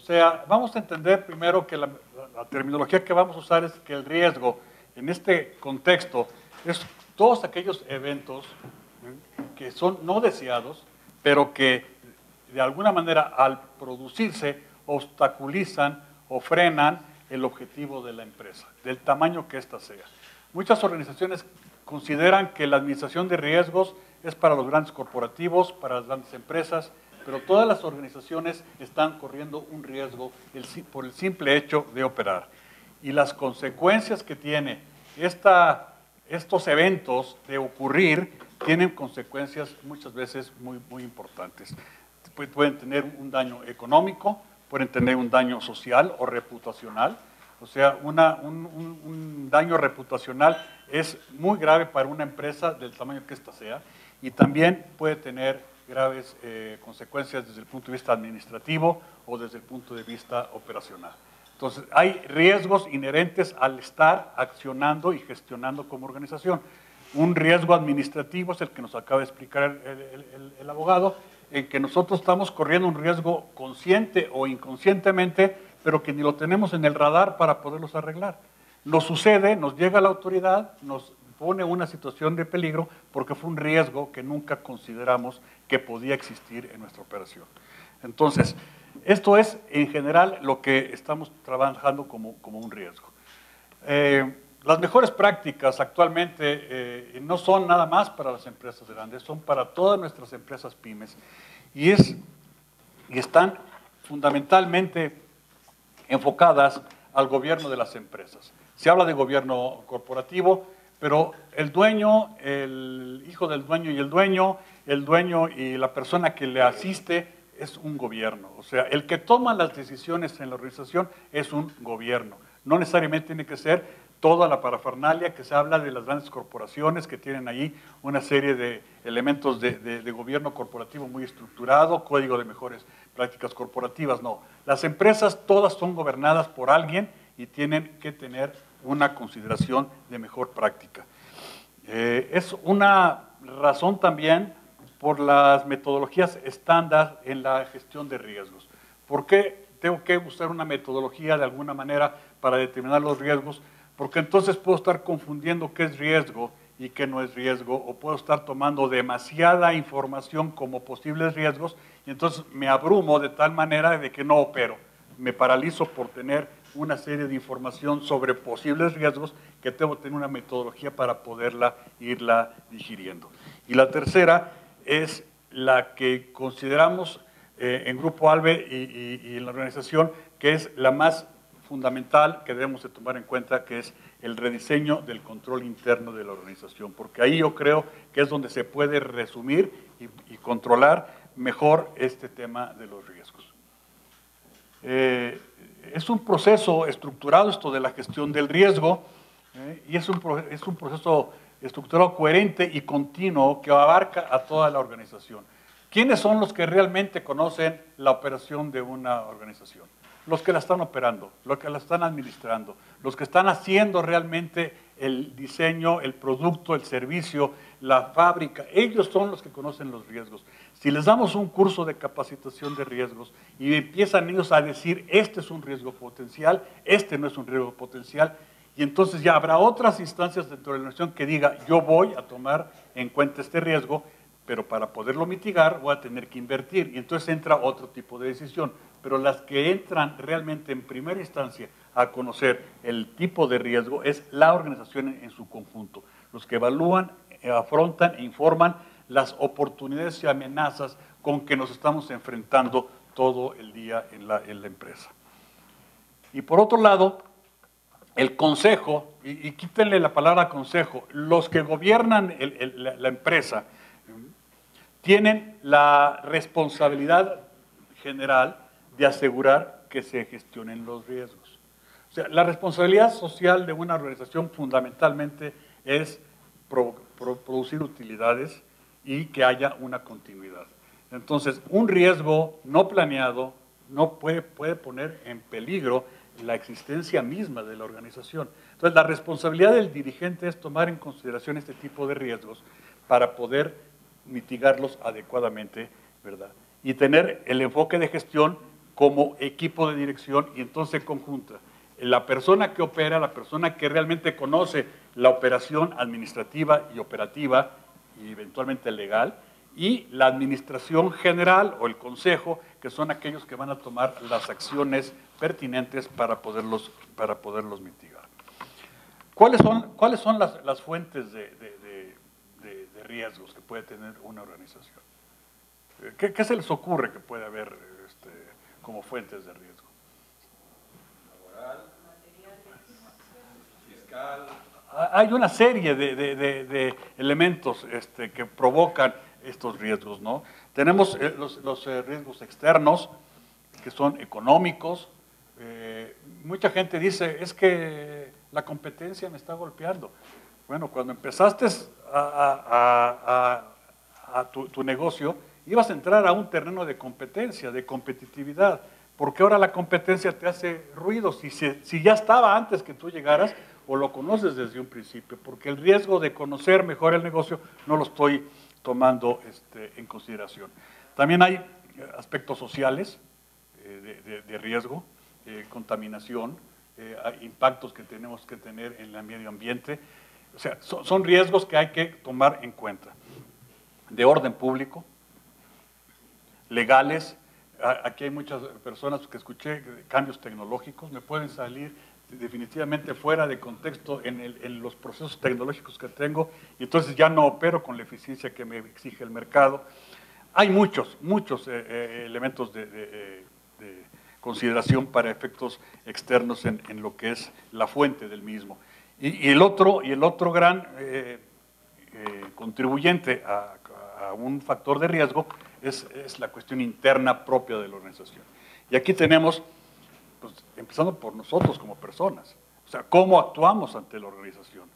sea, vamos a entender primero que la terminología que vamos a usar es que el riesgo en este contexto es todos aquellos eventos que son no deseados, pero que de alguna manera al producirse obstaculizan o frenan el objetivo de la empresa, del tamaño que ésta sea. Muchas organizaciones consideran que la administración de riesgos es para los grandes corporativos, para las grandes empresas, pero todas las organizaciones están corriendo un riesgo por el simple hecho de operar. Y las consecuencias que tiene estos eventos de ocurrir tienen consecuencias muchas veces muy importantes. Pueden tener un daño económico, pueden tener un daño social o reputacional. O sea, un daño reputacional es muy grave para una empresa del tamaño que ésta sea y también puede tener graves consecuencias desde el punto de vista administrativo o desde el punto de vista operacional. Entonces, hay riesgos inherentes al estar accionando y gestionando como organización. Un riesgo administrativo es el que nos acaba de explicar el abogado, en que nosotros estamos corriendo un riesgo consciente o inconscientemente, pero que ni lo tenemos en el radar para poderlos arreglar. Nos sucede, nos llega la autoridad, nos pone una situación de peligro porque fue un riesgo que nunca consideramos que podía existir en nuestra operación. Entonces, esto es en general lo que estamos trabajando como un riesgo. Las mejores prácticas actualmente no son nada más para las empresas grandes, son para todas nuestras empresas pymes y están fundamentalmente enfocadas al gobierno de las empresas. Se habla de gobierno corporativo, pero el dueño, el hijo del dueño y el dueño y la persona que le asiste es un gobierno. O sea, el que toma las decisiones en la organización es un gobierno. No necesariamente tiene que ser toda la parafernalia que se habla de las grandes corporaciones que tienen ahí una serie de elementos de gobierno corporativo muy estructurado, código de mejores prácticas corporativas, no. Las empresas todas son gobernadas por alguien y tienen que tener una consideración de mejor práctica. Es una razón también por las metodologías estándar en la gestión de riesgos. ¿Por qué tengo que usar una metodología de alguna manera para determinar los riesgos? Porque entonces puedo estar confundiendo qué es riesgo y qué no es riesgo, o puedo estar tomando demasiada información como posibles riesgos, y entonces me abrumo de tal manera de que no opero. Me paralizo por tener una serie de información sobre posibles riesgos que tengo que tener una metodología para poderla irla digiriendo. Y la tercera es la que consideramos en Grupo ALBE y en la organización, que es la más fundamental que debemos de tomar en cuenta, que es el rediseño del control interno de la organización, porque ahí yo creo que es donde se puede resumir y controlar mejor este tema de los riesgos. Es un proceso estructurado esto de la gestión del riesgo, y es un proceso estructurado coherente y continuo que abarca a toda la organización. ¿Quiénes son los que realmente conocen la operación de una organización? Los que la están operando, los que la están administrando, los que están haciendo realmente el diseño, el producto, el servicio, la fábrica. Ellos son los que conocen los riesgos. Si les damos un curso de capacitación de riesgos y empiezan ellos a decir, este es un riesgo potencial, este no es un riesgo potencial, y entonces ya habrá otras instancias dentro de la organización que diga, yo voy a tomar en cuenta este riesgo, pero para poderlo mitigar voy a tener que invertir, y entonces entra otro tipo de decisión. Pero las que entran realmente en primera instancia a conocer el tipo de riesgo es la organización en su conjunto. Los que evalúan, afrontan e informan las oportunidades y amenazas con que nos estamos enfrentando todo el día en la empresa. Y por otro lado, el consejo, y quítenle la palabra consejo, los que gobiernan la empresa tienen la responsabilidad general de asegurar que se gestionen los riesgos. O sea, la responsabilidad social de una organización fundamentalmente es producir utilidades y que haya una continuidad. Entonces, un riesgo no planeado no puede poner en peligro la existencia misma de la organización. Entonces, la responsabilidad del dirigente es tomar en consideración este tipo de riesgos para poder mitigarlos adecuadamente, ¿verdad? Y tener el enfoque de gestión como equipo de dirección y entonces conjunta. La persona que opera, la persona que realmente conoce la operación administrativa y operativa y eventualmente legal, y la administración general o el consejo, que son aquellos que van a tomar las acciones pertinentes para poderlos mitigar. ¿Cuáles son las fuentes de riesgos que puede tener una organización? ¿Qué se les ocurre que puede haber como fuentes de riesgo? Laboral, fiscal. Hay una serie de elementos que provocan estos riesgos, ¿no? Tenemos los riesgos externos, que son económicos. Mucha gente dice, es que la competencia me está golpeando. Bueno, cuando empezaste tu negocio, ibas a entrar a un terreno de competencia, de competitividad, porque ahora la competencia te hace ruido, si ya estaba antes que tú llegaras, o lo conoces desde un principio, porque el riesgo de conocer mejor el negocio no lo estoy tomando en consideración. También hay aspectos sociales de riesgo, contaminación, impactos que tenemos que tener en el medio ambiente. O sea, son riesgos que hay que tomar en cuenta. De orden público, legales. Aquí hay muchas personas que escuché cambios tecnológicos, me pueden salir definitivamente fuera de contexto en los procesos tecnológicos que tengo, y entonces ya no opero con la eficiencia que me exige el mercado. Hay muchos elementos de consideración para efectos externos en lo que es la fuente del mismo. Y el otro gran contribuyente a un factor de riesgo es la cuestión interna propia de la organización. Y aquí tenemos, pues, empezando por nosotros como personas, o sea, cómo actuamos ante la organización.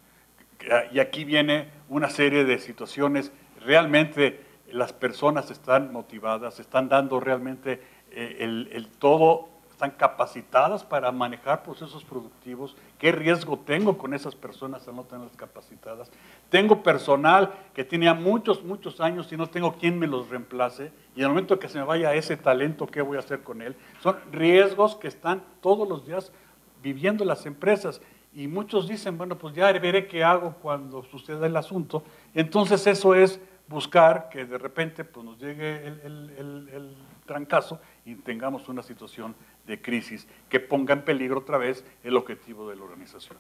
Y aquí viene una serie de situaciones, realmente las personas están motivadas, están dando realmente el todo, están capacitadas para manejar procesos productivos. ¿Qué riesgo tengo con esas personas al no tenerlas capacitadas? Tengo personal que tenía muchos años y no tengo quien me los reemplace, y en el momento que se me vaya ese talento, ¿qué voy a hacer con él? Son riesgos que están todos los días viviendo las empresas, y muchos dicen, bueno, pues ya veré qué hago cuando suceda el asunto. Entonces eso es buscar que de repente pues, nos llegue el trancazo y tengamos una situación de crisis que ponga en peligro otra vez el objetivo de la organización.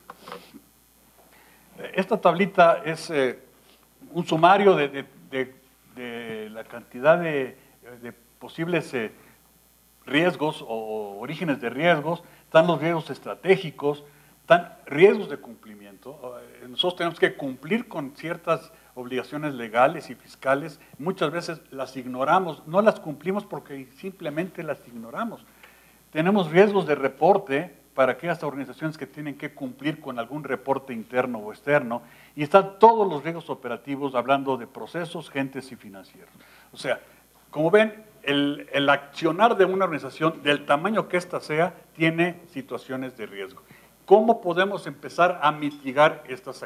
Esta tablita es un sumario de la cantidad de posibles riesgos o orígenes de riesgos. Están los riesgos estratégicos, están riesgos de cumplimiento. Nosotros tenemos que cumplir con ciertas obligaciones legales y fiscales. Muchas veces las ignoramos, no las cumplimos porque simplemente las ignoramos. Tenemos riesgos de reporte para aquellas organizaciones que tienen que cumplir con algún reporte interno o externo, y están todos los riesgos operativos hablando de procesos, gentes y financieros. O sea, como ven, el accionar de una organización, del tamaño que ésta sea, tiene situaciones de riesgo. ¿Cómo podemos empezar a mitigar estos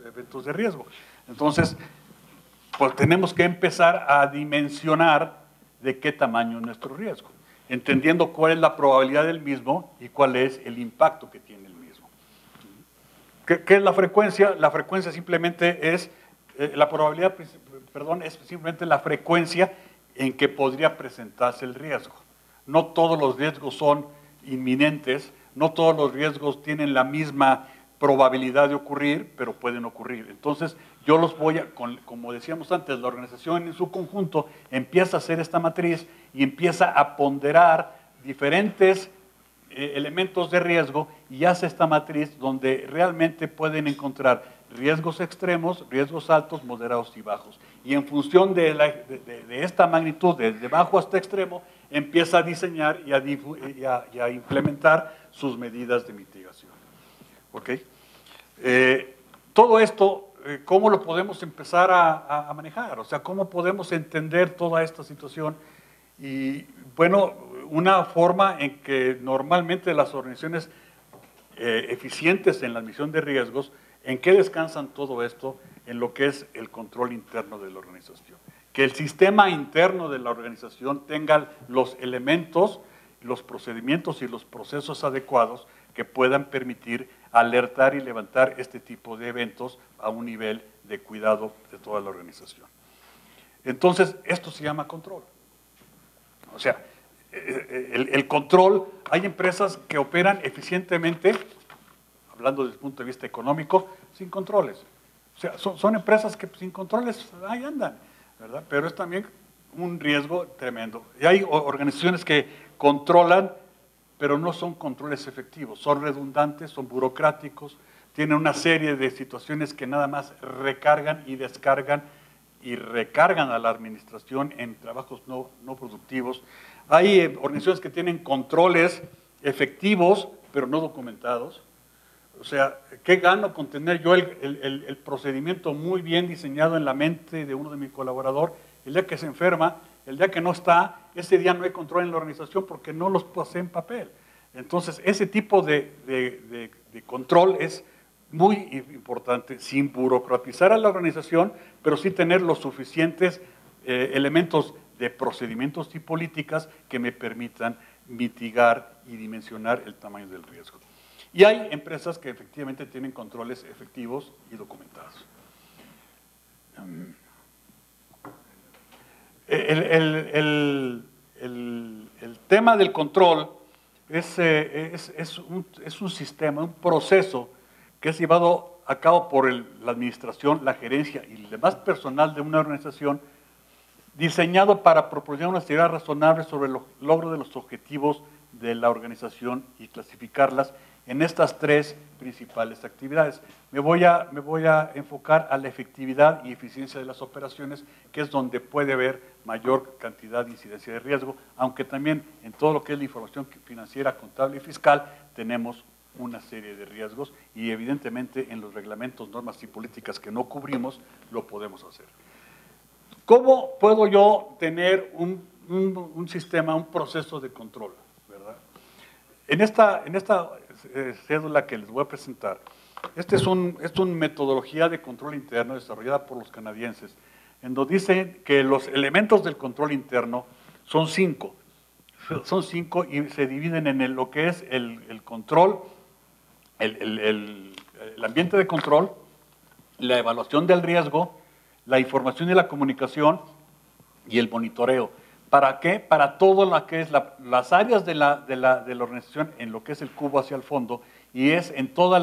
eventos de riesgo? Entonces, pues tenemos que empezar a dimensionar de qué tamaño es nuestro riesgo, entendiendo cuál es la probabilidad del mismo y cuál es el impacto que tiene el mismo. ¿Qué es la frecuencia? La frecuencia simplemente es, la probabilidad, perdón, es simplemente la frecuencia en que podría presentarse el riesgo. No todos los riesgos son inminentes, no todos los riesgos tienen la misma probabilidad de ocurrir, pero pueden ocurrir. Entonces, yo los voy a, como decíamos antes, la organización en su conjunto empieza a hacer esta matriz y empieza a ponderar diferentes elementos de riesgo y hace esta matriz donde realmente pueden encontrar riesgos extremos, riesgos altos, moderados y bajos. Y en función de esta magnitud, desde bajo hasta extremo, empieza a diseñar y a implementar sus medidas de mitigación. ¿Ok? Todo esto, ¿cómo lo podemos empezar a manejar? O sea, ¿cómo podemos entender toda esta situación? Y bueno, una forma en que normalmente las organizaciones eficientes en la admisión de riesgos, ¿en qué descansan todo esto? En lo que es el control interno de la organización. Que el sistema interno de la organización tenga los elementos los procedimientos y los procesos adecuados que puedan permitir alertar y levantar este tipo de eventos a un nivel de cuidado de toda la organización. Entonces, esto se llama control. O sea, el control, hay empresas que operan eficientemente, hablando desde el punto de vista económico, sin controles. O sea, son empresas que sin controles ahí andan, ¿verdad? Pero es también un riesgo tremendo. Y hay organizaciones que controlan, pero no son controles efectivos, son redundantes, son burocráticos, tienen una serie de situaciones que nada más recargan y descargan y recargan a la administración en trabajos no productivos. Hay organizaciones que tienen controles efectivos, pero no documentados. O sea, ¿qué gano con tener yo el procedimiento muy bien diseñado en la mente de uno de mis colaboradores? El día que se enferma, el día que no está, ese día no hay control en la organización porque no los pasé en papel. Entonces, ese tipo de control es muy importante, sin burocratizar a la organización, pero sí tener los suficientes elementos de procedimientos y políticas que me permitan mitigar y dimensionar el tamaño del riesgo. Y hay empresas que efectivamente tienen controles efectivos y documentados. El tema del control es un sistema, un proceso que es llevado a cabo por la administración, la gerencia y el demás personal de una organización, diseñado para proporcionar una seguridad razonable sobre el logro de los objetivos de la organización y clasificarlas en estas tres principales actividades. Me voy a enfocar a la efectividad y eficiencia de las operaciones, que es donde puede haber mayor cantidad de incidencia de riesgo, aunque también en todo lo que es la información financiera, contable y fiscal, tenemos una serie de riesgos y evidentemente en los reglamentos, normas y políticas que no cubrimos, lo podemos hacer. ¿Cómo puedo yo tener un sistema, un proceso de control, ¿verdad? En esta cédula que les voy a presentar, esta es una metodología de control interno desarrollada por los canadienses, en donde dicen que los elementos del control interno son cinco y se dividen en lo que es el control, el ambiente de control, la evaluación del riesgo, la información y la comunicación y el monitoreo. ¿Para qué? Para todo lo que es las áreas de la organización en lo que es el cubo hacia el fondo y es en todos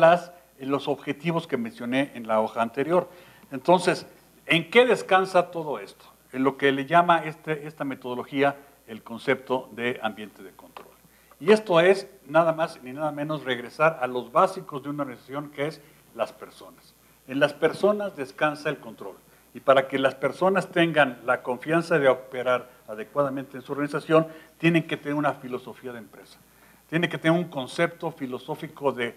los objetivos que mencioné en la hoja anterior. Entonces, ¿en qué descansa todo esto? En lo que le llama esta metodología el concepto de ambiente de control. Y esto es nada más ni nada menos regresar a los básicos de una organización, que es las personas. En las personas descansa el control. Y para que las personas tengan la confianza de operar adecuadamente en su organización, tienen que tener una filosofía de empresa. Tienen que tener un concepto filosófico de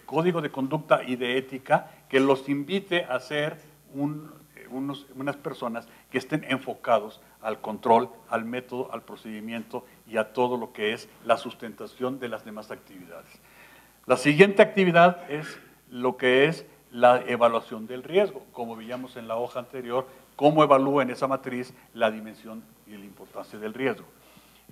código de conducta y de ética que los invite a ser unas personas que estén enfocados al control, al método, al procedimiento y a todo lo que es la sustentación de las demás actividades. La siguiente actividad es lo que es la evaluación del riesgo, como veíamos en la hoja anterior, cómo evalúa en esa matriz la dimensión y la importancia del riesgo.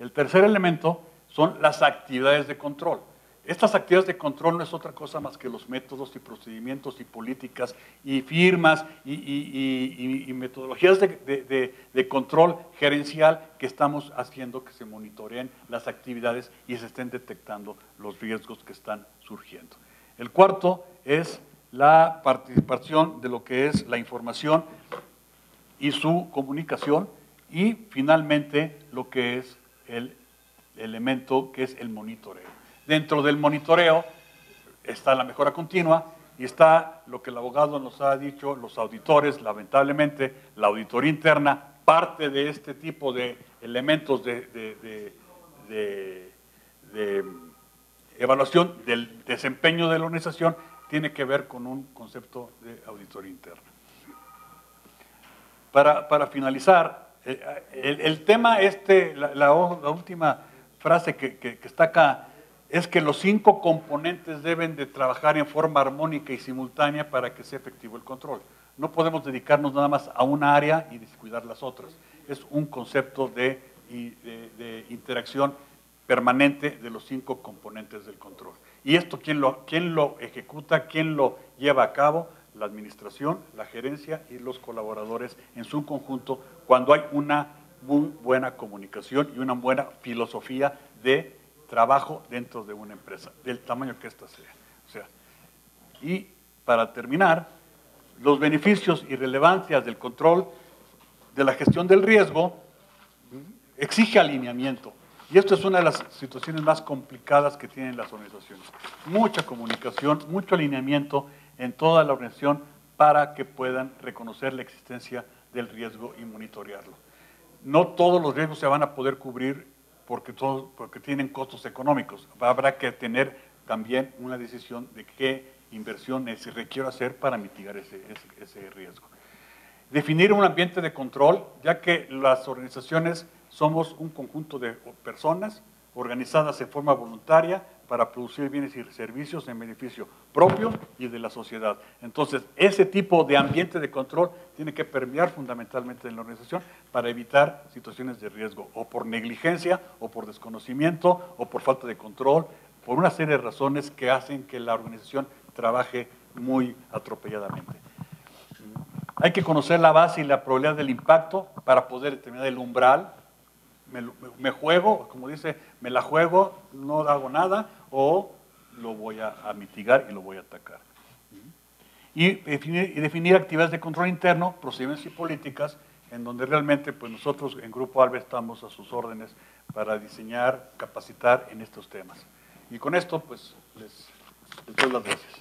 El tercer elemento son las actividades de control. Estas actividades de control no es otra cosa más que los métodos y procedimientos y políticas y firmas y metodologías de control gerencial que estamos haciendo que se monitoreen las actividades y se estén detectando los riesgos que están surgiendo. El cuarto es la participación de lo que es la información y su comunicación y finalmente lo que es el elemento que es el monitoreo. Dentro del monitoreo está la mejora continua y está lo que el abogado nos ha dicho, los auditores, lamentablemente, la auditoría interna, parte de este tipo de elementos de evaluación del desempeño de la organización tiene que ver con un concepto de auditoría interna. Para finalizar, el tema la última frase que está acá, es que los 5 componentes deben de trabajar en forma armónica y simultánea para que sea efectivo el control. No podemos dedicarnos nada más a una área y descuidar las otras. Es un concepto de interacción permanente de los 5 componentes del control. ¿Y esto quién lo ejecuta, quién lo lleva a cabo? La administración, la gerencia y los colaboradores en su conjunto, cuando hay una muy buena comunicación y una buena filosofía de trabajo dentro de una empresa, del tamaño que ésta sea. O sea, y para terminar, los beneficios y relevancias del control de la gestión del riesgo exige alineamiento. Y esto es una de las situaciones más complicadas que tienen las organizaciones. Mucha comunicación, mucho alineamiento en toda la organización para que puedan reconocer la existencia del riesgo y monitorearlo. No todos los riesgos se van a poder cubrir porque tienen costos económicos. Habrá que tener también una decisión de qué inversión se requiere hacer para mitigar ese riesgo. Definir un ambiente de control, ya que las organizaciones somos un conjunto de personas organizadas en forma voluntaria para producir bienes y servicios en beneficio propio y de la sociedad. Entonces, ese tipo de ambiente de control tiene que permear fundamentalmente en la organización para evitar situaciones de riesgo, o por negligencia, o por desconocimiento, o por falta de control, por una serie de razones que hacen que la organización trabaje muy atropelladamente. Hay que conocer la base y la probabilidad del impacto para poder determinar el umbral. Me juego, como dice, me la juego, no hago nada, o lo voy a mitigar y lo voy a atacar. Y definir actividades de control interno, procedimientos y políticas, en donde realmente pues nosotros en Grupo ALBA estamos a sus órdenes para diseñar, capacitar en estos temas. Y con esto pues les doy las gracias.